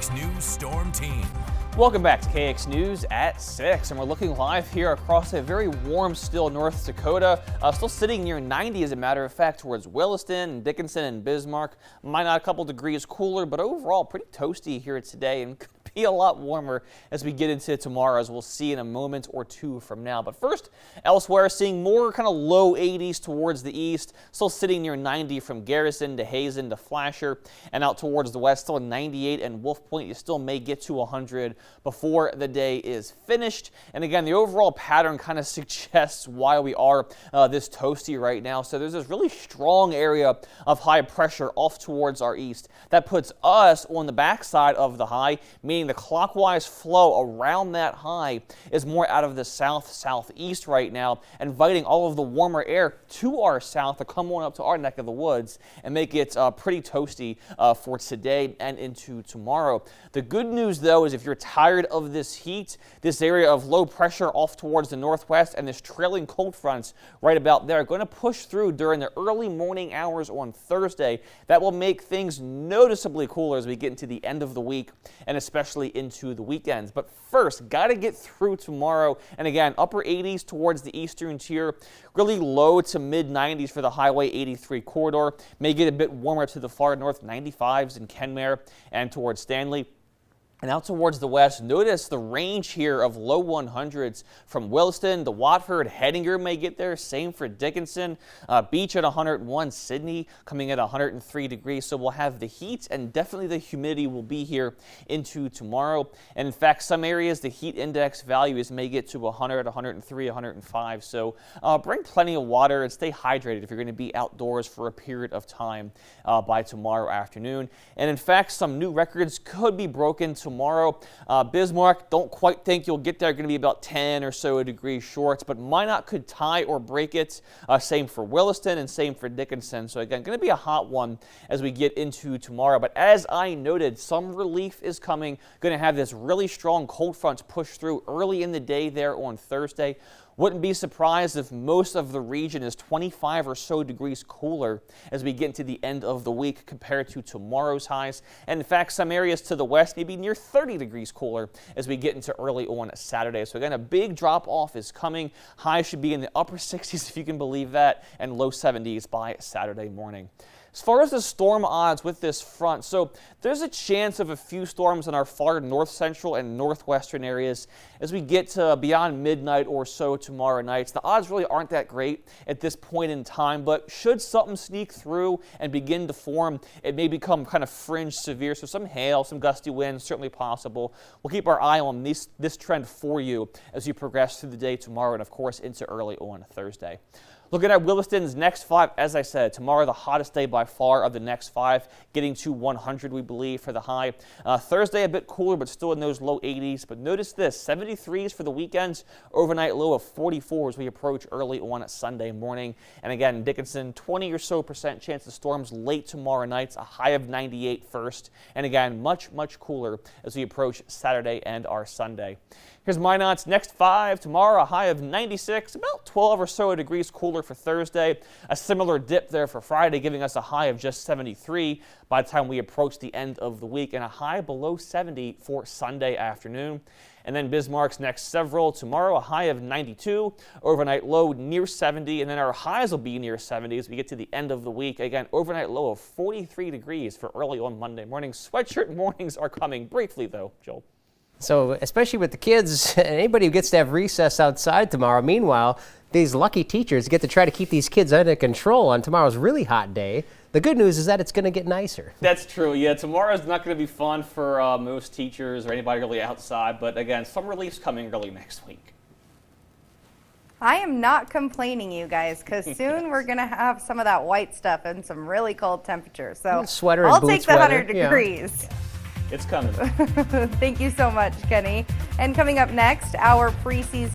KX News Storm Team. Welcome back to KX News at 6, and we're looking live here across a very warm still North Dakota. Still sitting near 90 as a matter of fact towards Williston, Dickinson, and Bismarck. Might not a couple degrees cooler, but overall pretty toasty here today and could be a lot warmer as we get into tomorrow, as we'll see in a moment or two from now. But first, elsewhere, seeing more kind of low 80s towards the east, still sitting near 90 from Garrison to Hazen to Flasher, and out towards the west, still 98 and Wolf Point. You still may get to 100 before the day is finished. And again, the overall pattern kind of suggests why we are this toasty right now. So there's this really strong area of high pressure off towards our east that puts us on the backside of the high, meaning the clockwise flow around that high is more out of the south-southeast right now, inviting all of the warmer air to our south to come on up to our neck of the woods and make it pretty toasty for today and into tomorrow. The good news, though, is if you're tired of this heat, this area of low pressure off towards the northwest and this trailing cold fronts right about there are going to push through during the early morning hours on Thursday. That will make things noticeably cooler as we get into the end of the week and especially into the weekends. But first, got to get through tomorrow. And again, upper 80s towards the eastern tier, really low to mid 90s for the Highway 83 corridor. May get a bit warmer to the far north, 95s in Kenmare and towards Stanley. And out towards the west, notice the range here of low 100s from Williston to Watford. Hettinger may get there. Same for Dickinson. Beach at 101. Sydney coming at 103 degrees. So we'll have the heat and definitely the humidity will be here into tomorrow. And in fact, some areas, the heat index values may get to 100, 103, 105. So bring plenty of water and stay hydrated if you're going to be outdoors for a period of time by tomorrow afternoon. And in fact, some new records could be broken tomorrow. Bismarck, don't quite think you'll get there. Going to be about 10 or so degrees short, but Minot could tie or break it. Same for Williston and same for Dickinson. So again, going to be a hot one as we get into tomorrow. But as I noted, some relief is coming. Going to have this really strong cold front push through early in the day there on Thursday. Wouldn't be surprised if most of the region is 25 or so degrees cooler as we get into the end of the week compared to tomorrow's highs. And in fact, some areas to the west may be near 30 degrees cooler as we get into early on Saturday. So again, a big drop off is coming. Highs should be in the upper 60s if you can believe that, and low 70s by Saturday morning. As far as the storm odds with this front, so there's a chance of a few storms in our far north central and northwestern areas as we get to beyond midnight or so tomorrow night. The odds really aren't that great at this point in time, but should something sneak through and begin to form, it may become kind of fringe severe. So some hail, some gusty winds, certainly possible. We'll keep our eye on this trend for you as you progress through the day tomorrow and, of course, into early on Thursday. Looking at Williston's next 5, as I said, tomorrow the hottest day by far of the next 5, getting to 100, we believe, for the high. Thursday a bit cooler, but still in those low 80s. But notice this, 73s for the weekends, overnight low of 44 as we approach early on Sunday morning. And again, Dickinson, 20 or so % chance of storms late tomorrow night, a high of 98 first. And again, much, much cooler as we approach Saturday and our Sunday. Here's Minot's next 5. Tomorrow, a high of 96, about 12 or so degrees cooler for Thursday. A similar dip there for Friday, giving us a high of just 73 by the time we approach the end of the week, and a high below 70 for Sunday afternoon. And then Bismarck's next several. Tomorrow, a high of 92, overnight low near 70, and then our highs will be near 70 as we get to the end of the week. Again, overnight low of 43 degrees for early on Monday morning. Sweatshirt mornings are coming briefly, though, Joel. So especially with the kids, anybody who gets to have recess outside tomorrow, meanwhile, these lucky teachers get to try to keep these kids under control on tomorrow's really hot day. The good news is that it's going to get nicer. That's true. Yeah, tomorrow's not going to be fun for most teachers or anybody really outside. But again, some relief's coming early next week. I am not complaining, you guys, because soon we're going to have some of that white stuff and some really cold temperatures. So sweater and I'll boots take the 100 degrees. Yeah. It's coming. Thank you so much, Kenny. And coming up next, our preseason